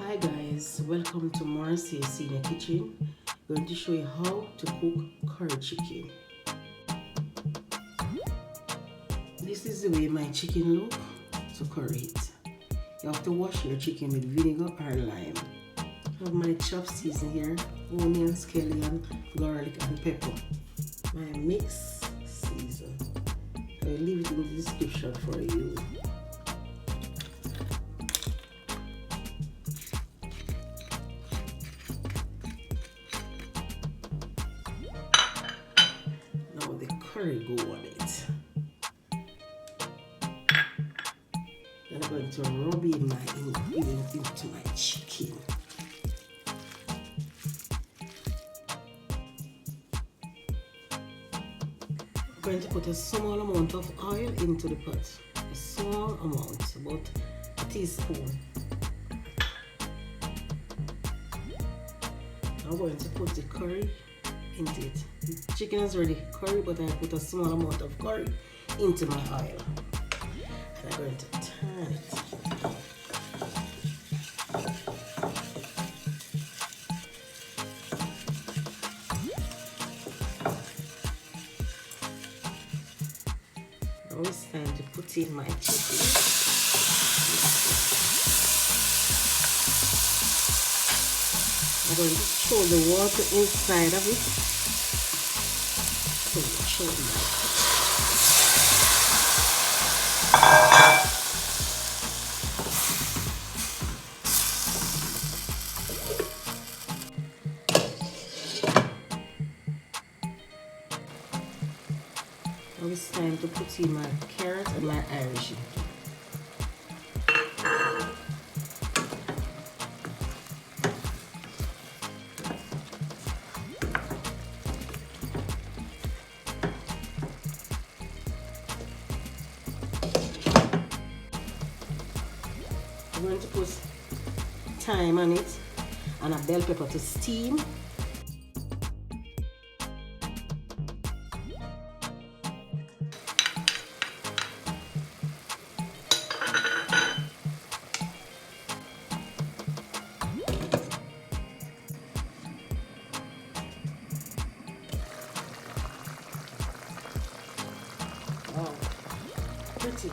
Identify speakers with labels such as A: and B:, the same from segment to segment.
A: Hi guys, welcome to Marcy's in the kitchen. I'm going to show you how to cook curry chicken. This is the way my chicken look to curry it. You have to wash your chicken with vinegar or lime. I have my chopped season here, onion, scallion, garlic and pepper. My mix season. I will leave it in the description for you. Now the curry go on it. Then I'm going to rub in my ingredients into my chicken. I'm going to put a small amount of oil into the pot. A small amount, about a teaspoon. I'm going to put the curry into it. The chicken is already curry, but I put a small amount of curry into my oil. And I'm going to turn it. Now it's time to put in my chicken. I'm going to show the water inside of it. So show that. Now it's time to put in my carrot and my Irish. I'm going to put thyme on it and a bell pepper to steam. Wow, pretty.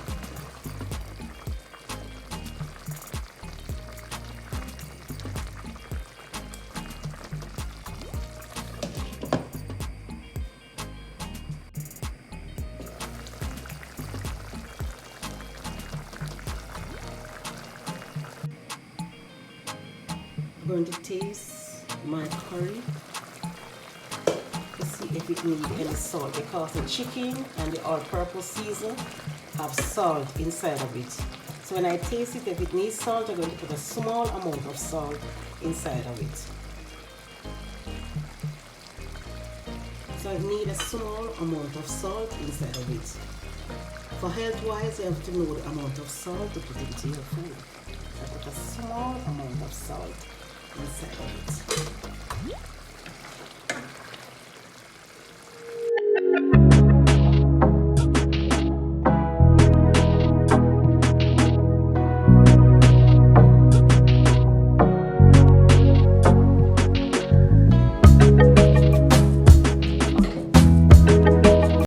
A: I'm going to taste my curry to see if it needs any salt, because the chicken and the all-purpose season have salt inside of it. So when I taste it, if it needs salt, I'm going to put a small amount of salt inside of it. So I need a small amount of salt inside of it. For health-wise, you have to know the amount of salt to put into your food. I put a small amount of salt inside of it.